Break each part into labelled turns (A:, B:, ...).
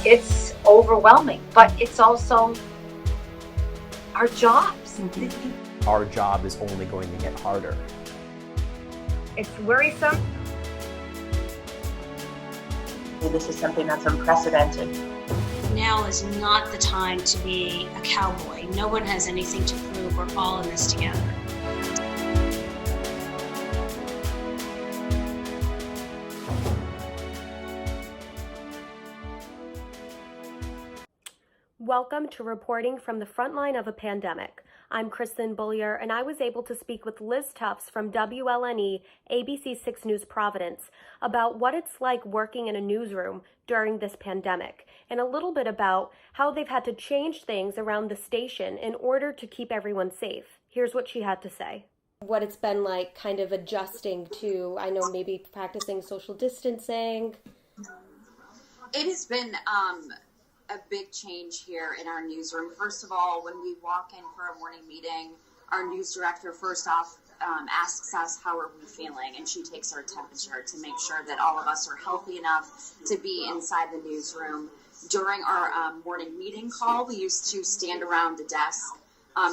A: it's overwhelming, but it's also our jobs.
B: Mm-hmm. Our job is only going to get harder.
A: It's worrisome.
C: This is something that's unprecedented.
D: Now is not the time to be a cowboy. No one has anything to prove. We're all in this together.
E: Welcome to Reporting from the Frontline of a Pandemic. I'm Krystin Beaulieu, and I was able to speak with Liz Tufts from WLNE ABC6 News Providence about what it's like working in a newsroom during this pandemic, and a little bit about how they've had to change things around the station in order to keep everyone safe. Here's what she had to say. What it's been like kind of adjusting to, I know, maybe practicing social distancing.
F: It has been a big change here in our newsroom. First of all, when we walk in for a morning meeting, our news director first off asks us how are we feeling, and she takes our temperature to make sure that all of us are healthy enough to be inside the newsroom. During our morning meeting call, we used to stand around the desk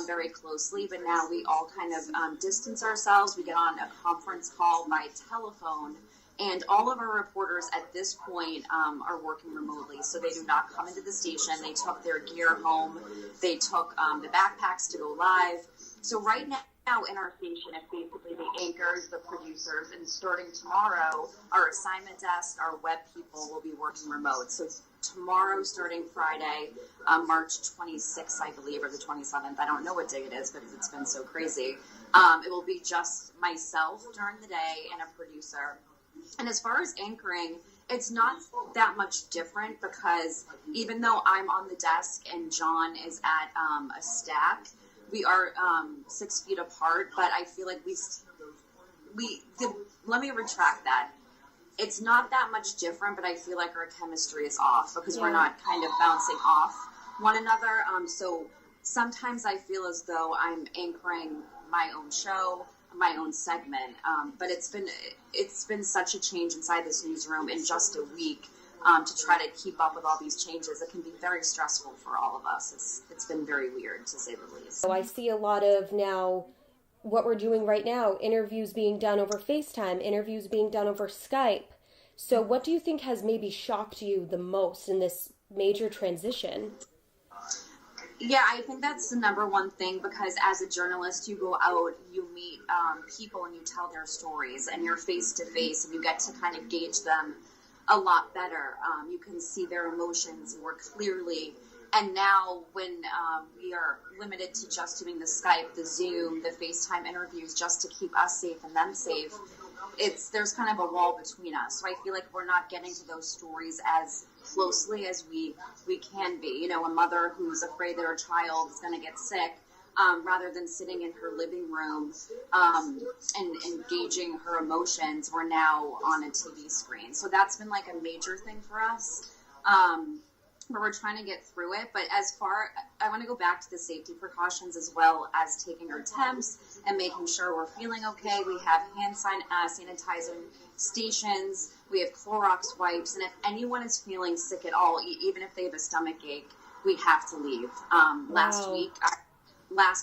F: very closely, but now we all kind of distance ourselves. We get on a conference call by telephone. And all of our reporters at this point are working remotely, so they do not come into the station. They took their gear home. They took the backpacks to go live. So right now in our station, it's basically the anchors, the producers, and starting tomorrow, our assignment desk, our web people will be working remote. So tomorrow, starting Friday, March 26th, I believe, or the 27th. I don't know what day it is because it's been so crazy. It will be just myself during the day and a producer. And as far as anchoring, it's not that much different because even though I'm on the desk and John is at a stack, we are 6 feet apart. But I feel like let me retract that. It's not that much different, but I feel like our chemistry is off because we're not kind of bouncing off one another. So sometimes I feel as though I'm anchoring my own show, my own segment, but it's been such a change inside this newsroom in just a week to try to keep up with all these changes. It can be very stressful for all of us. It's been very weird, to say the least.
E: So I see a lot of now what we're doing right now, interviews being done over FaceTime, interviews being done over Skype. So what do you think has maybe shocked you the most in this major transition?
F: Yeah, I think that's the number one thing because as a journalist, you go out, you meet people and you tell their stories and you're face to face and you get to kind of gauge them a lot better. You can see their emotions more clearly. And now when we are limited to just doing the Skype, the Zoom, the FaceTime interviews just to keep us safe and them safe, there's kind of a wall between us. So I feel like we're not getting to those stories as closely as we can be. You know, a mother who's afraid that her child is going to get sick, rather than sitting in her living room and engaging her emotions, we're now on a TV screen. So that's been like a major thing for us. But we're trying to get through it. But I want to go back to the safety precautions as well as taking our temps and making sure we're feeling okay. We have hand sanitizing stations. We have Clorox wipes. And if anyone is feeling sick at all, even if they have a stomach ache, we have to leave. Last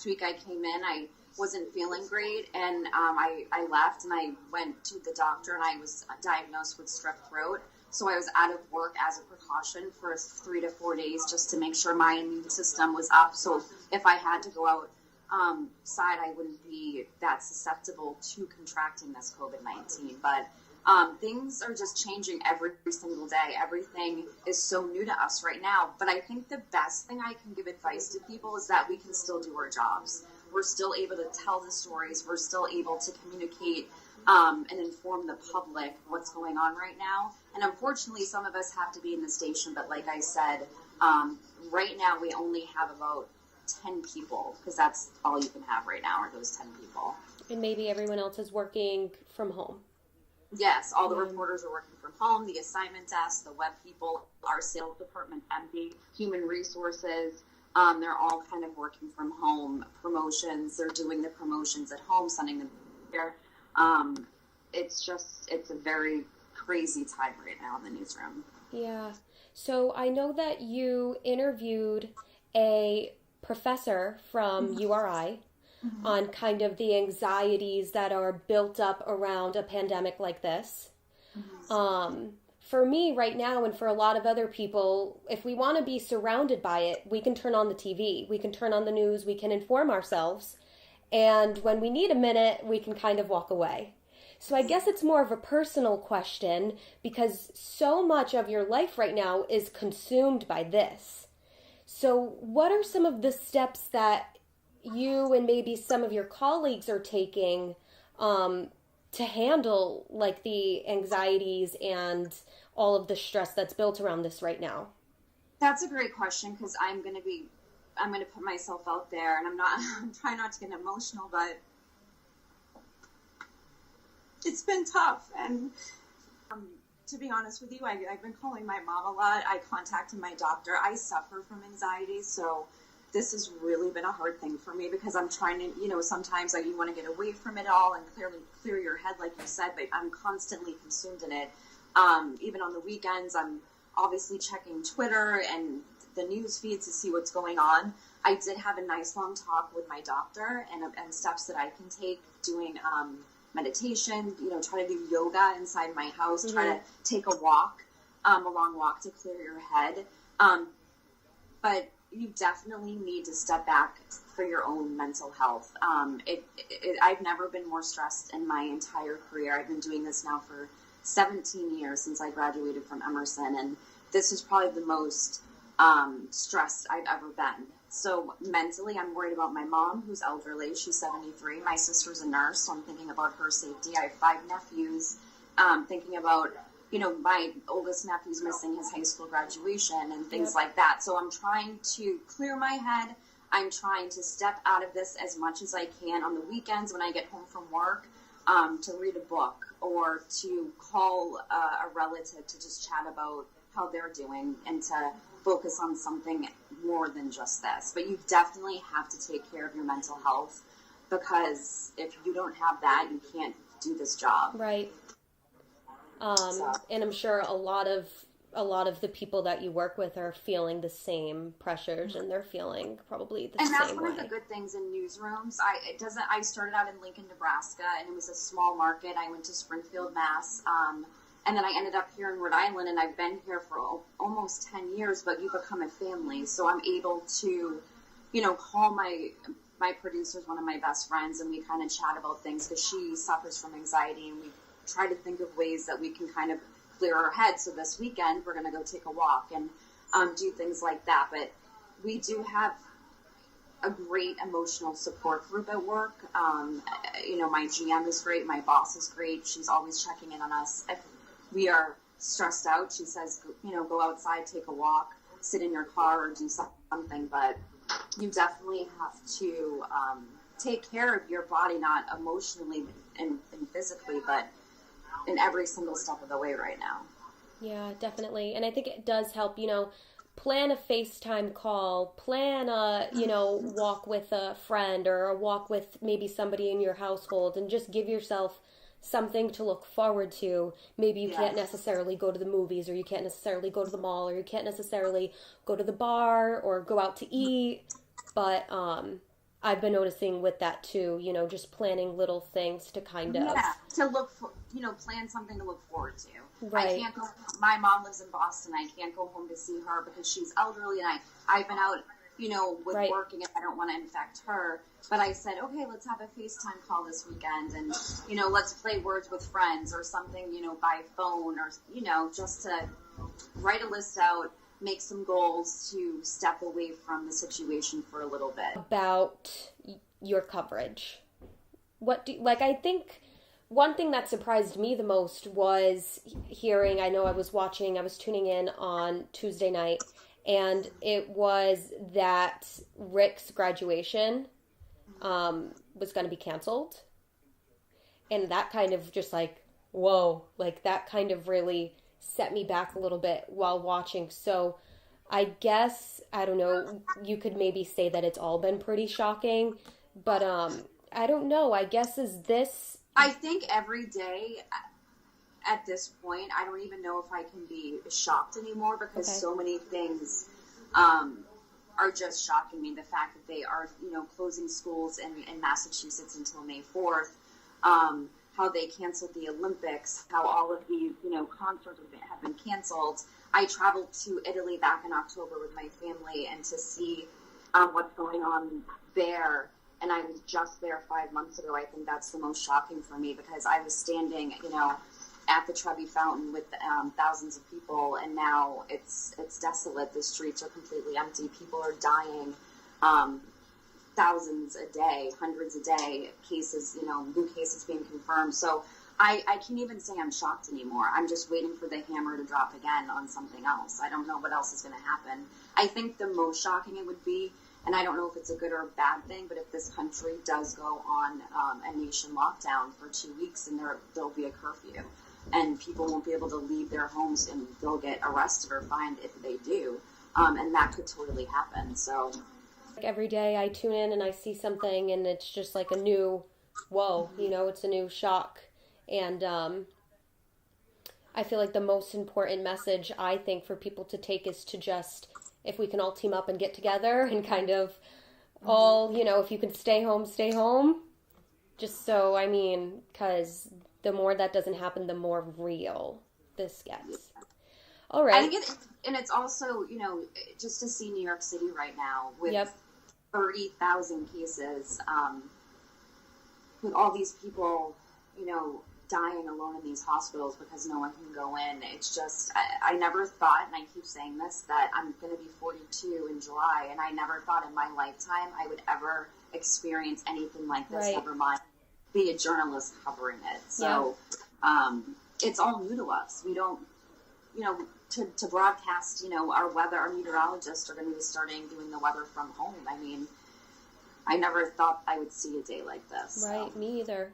F: week I came in, I wasn't feeling great, and I left and I went to the doctor and I was diagnosed with strep throat. So I was out of work as a precaution for 3 to 4 days just to make sure my immune system was up. So if I had to go outside, I wouldn't be that susceptible to contracting this COVID-19. But things are just changing every single day. Everything is so new to us right now. But I think the best thing I can give advice to people is that we can still do our jobs. We're still able to tell the stories. We're still able to communicate and inform the public what's going on right now. And unfortunately, some of us have to be in the station. But like I said, right now we only have about 10 people because that's all you can have right now are those 10 people.
E: And maybe everyone else is working from home.
F: Yes, all the reporters are working from home, the assignment desk, the web people, our sales department empty, human resources. They're all kind of working from home. Promotions, they're doing the promotions at home, sending them there. It's a very crazy time right now in the newsroom.
E: Yeah. So I know that you interviewed a professor from URI on kind of the anxieties that are built up around a pandemic like this. For me right now, and for a lot of other people, if we want to be surrounded by it, we can turn on the TV, we can turn on the news, we can inform ourselves. And when we need a minute, we can kind of walk away. So I guess it's more of a personal question because so much of your life right now is consumed by this. So what are some of the steps that you and maybe some of your colleagues are taking to handle like the anxieties and all of the stress that's built around this right now?
F: That's a great question because I'm going to put myself out there, and I'm trying not to get emotional, but it's been tough. And to be honest with you, I've been calling my mom a lot. I contacted my doctor. I suffer from anxiety, so this has really been a hard thing for me because I'm trying to, sometimes you want to get away from it all and clear your head, like you said, but I'm constantly consumed in it. Even on the weekends, I'm obviously checking Twitter and the news feed to see what's going on. I did have a nice long talk with my doctor and steps that I can take, doing meditation, try to do yoga inside my house, try to take a walk, a long walk to clear your head. But you definitely need to step back for your own mental health. I've never been more stressed in my entire career. I've been doing this now for 17 years since I graduated from Emerson, and this is probably the most stressed I've ever been. So mentally, I'm worried about my mom, who's elderly. She's 73. My sister's a nurse, so I'm thinking about her safety. I have 5 nephews, thinking about, my oldest nephew's missing his high school graduation and things like that. So I'm trying to clear my head. I'm trying to step out of this as much as I can on the weekends when I get home from work, to read a book or to call a relative to just chat about how they're doing and to focus on something more than just this. But you definitely have to take care of your mental health because if you don't have that, you can't do this job.
E: Right. And I'm sure a lot of the people that you work with are feeling the same pressures, and they're feeling probably the same way.
F: And that's one of the good things in newsrooms. I started out in Lincoln, Nebraska, and it was a small market. I went to Springfield, Mass. And then I ended up here in Rhode Island, and I've been here for almost 10 years, but you become a family. So I'm able to, call my producer's one of my best friends, and we kind of chat about things because she suffers from anxiety, and we try to think of ways that we can kind of clear our head. So this weekend, we're going to go take a walk and do things like that. But we do have a great emotional support group at work. My GM is great. My boss is great. She's always checking in on us. If we are stressed out, she says, go outside, take a walk, sit in your car or do something. But you definitely have to take care of your body, not emotionally and physically, but in every single step of the way right now.
E: Yeah, definitely. And I think it does help, plan a FaceTime call, plan a, walk with a friend or a walk with maybe somebody in your household, and just give yourself something to look forward to. Maybe you can't necessarily go to the movies, or you can't necessarily go to the mall, or you can't necessarily go to the bar or go out to eat. But I've been noticing with that too, just planning little things to kind of...
F: Yeah, to look for, plan something to look forward to.
E: Right.
F: I can't go, my mom lives in Boston. I can't go home to see her because she's elderly, and I've been out, with working, and I don't want to infect her. But I said, okay, let's have a FaceTime call this weekend, and, let's play words with friends or something, by phone, or, just to write a list out, make some goals to step away from the situation for a little bit.
E: About your coverage. I think one thing that surprised me the most was hearing, I was tuning in on Tuesday night, and it was that Rick's graduation was going to be canceled. And that kind of just whoa, that kind of really set me back a little bit while watching. So I guess, I don't know, you could maybe say that it's all been pretty shocking, but I don't know. I guess I think
F: every day, at this point, I don't even know if I can be shocked anymore because so many things are just shocking me. The fact that they are, closing schools in Massachusetts until May 4th, how they canceled the Olympics, how all of the, concerts have been canceled. I traveled to Italy back in October with my family, and to see what's going on there, and I was just there 5 months ago, I think that's the most shocking for me, because I was standing, at the Trevi Fountain with thousands of people, and now it's desolate. The streets are completely empty. People are dying, thousands a day, hundreds a day, cases, new cases being confirmed. So I can't even say I'm shocked anymore. I'm just waiting for the hammer to drop again on something else. I don't know what else is going to happen. I think the most shocking it would be, and I don't know if it's a good or a bad thing, but if this country does go on a nation lockdown for 2 weeks, and there'll be a curfew, and people won't be able to leave their homes, and they'll get arrested or fined if they do, and that could totally happen. So
E: every day I tune in and I see something, and it's just like a new whoa, it's a new shock. And I feel like the most important message, I think, for people to take is to just, if we can all team up and get together and kind of all, if you can stay home. Just so, because the more that doesn't happen, the more real this gets. All right.
F: I think it's also, just to see New York City right now with 30,000 cases, with all these people, dying alone in these hospitals because no one can go in. It's just, I never thought, and I keep saying this, that I'm going to be 42 in July, and I never thought in my lifetime I would ever experience anything like this, never mind be a journalist covering it. So it's all new to us. We don't, to broadcast, our weather, our meteorologists are going to be starting doing the weather from home. I never thought I would see a day like this.
E: Right, so. Me either.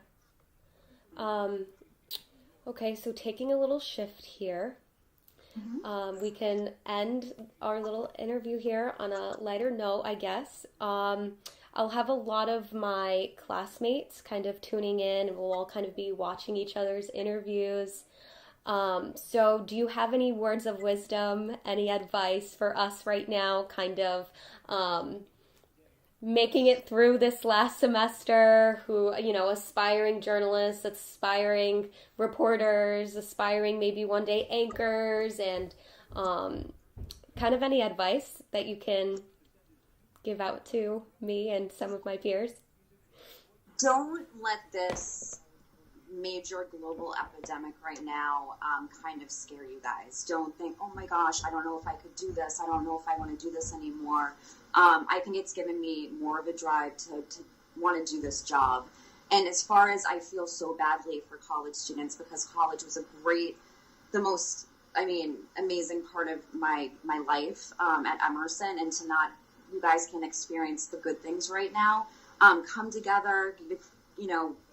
E: Okay, so taking a little shift here, we can end our little interview here on a lighter note, I guess. I'll have a lot of my classmates kind of tuning in, and we'll all kind of be watching each other's interviews. So do you have any words of wisdom, any advice for us right now, kind of making it through this last semester, who, aspiring journalists, aspiring reporters, aspiring maybe one day anchors, and kind of any advice that you can give out to me and some of my peers?
F: Don't let this major global epidemic right now kind of scare you guys. Don't think, oh my gosh, I don't know if I could do this. I don't know if I want to do this anymore. I think it's given me more of a drive to want to do this job. And as far as I feel so badly for college students, because college was the most amazing part of my life at Emerson, and to not, you guys can experience the good things right now. Come together,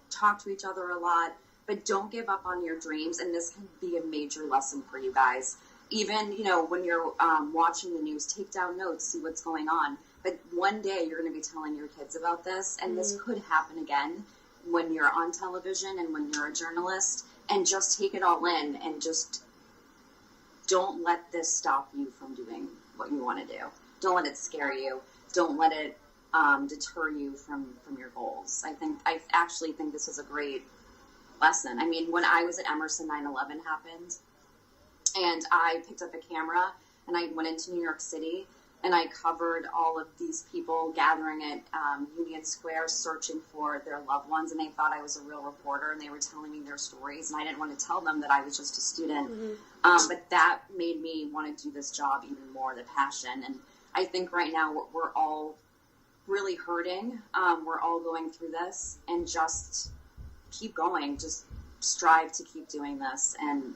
F: talk to each other a lot, but don't give up on your dreams. And this can be a major lesson for you guys. Even, when you're watching the news, take down notes, see what's going on. But one day you're going to be telling your kids about this, and this could happen again when you're on television and when you're a journalist. And just take it all in, and just don't let this stop you from doing what you want to do. Don't let it scare you. Don't let it deter you from your goals. I actually think this is a great lesson. When I was at Emerson, 9/11 happened, and I picked up a camera and I went into New York City, and I covered all of these people gathering at Union Square searching for their loved ones, and they thought I was a real reporter, and they were telling me their stories, and I didn't want to tell them that I was just a student. But that made me want to do this job even more, the passion. And I think right now we're all really hurting. We're all going through this, and just keep going. Just strive to keep doing this, and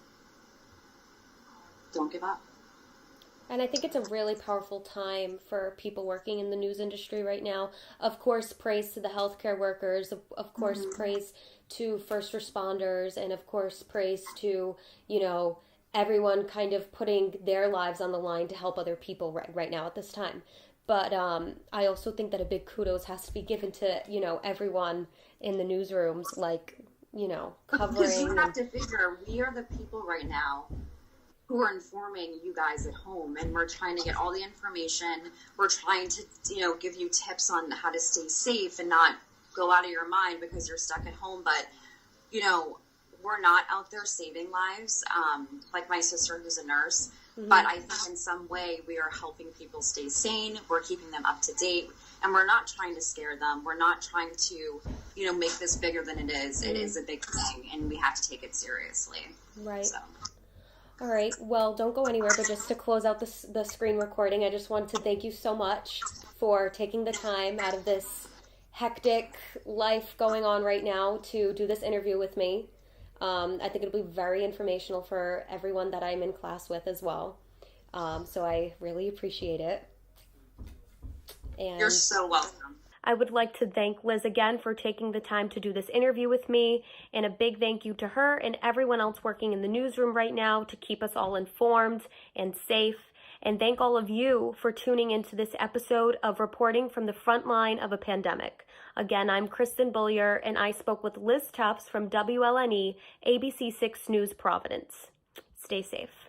F: don't give up.
E: And I think it's a really powerful time for people working in the news industry right now. Of course, praise to the healthcare workers. Of course, praise to first responders. And of course, praise to, everyone kind of putting their lives on the line to help other people right now at this time. But I also think that a big kudos has to be given to, everyone in the newsrooms, like covering.
F: Because you have to figure, we are the people right now who are informing you guys at home, and we're trying to get all the information. We're trying to, give you tips on how to stay safe and not go out of your mind because you're stuck at home. But, we're not out there saving lives, like my sister who's a nurse. Mm-hmm. But I think in some way we are helping people stay sane. We're keeping them up to date, and we're not trying to scare them. We're not trying to, make this bigger than it is. Mm-hmm. It is a big thing, and we have to take it seriously.
E: Right.
F: So.
E: All right. Well, don't go anywhere, but just to close out the screen recording, I just wanted to thank you so much for taking the time out of this hectic life going on right now to do this interview with me. I think it'll be very informational for everyone that I'm in class with as well. So I really appreciate it. And
F: you're so welcome.
E: I would like to thank Liz again for taking the time to do this interview with me, and a big thank you to her and everyone else working in the newsroom right now to keep us all informed and safe. And thank all of you for tuning into this episode of Reporting from the Frontline of a Pandemic. Again, I'm Krystin Beaulieu, and I spoke with Liz Tufts from WLNE ABC6 News Providence. Stay safe.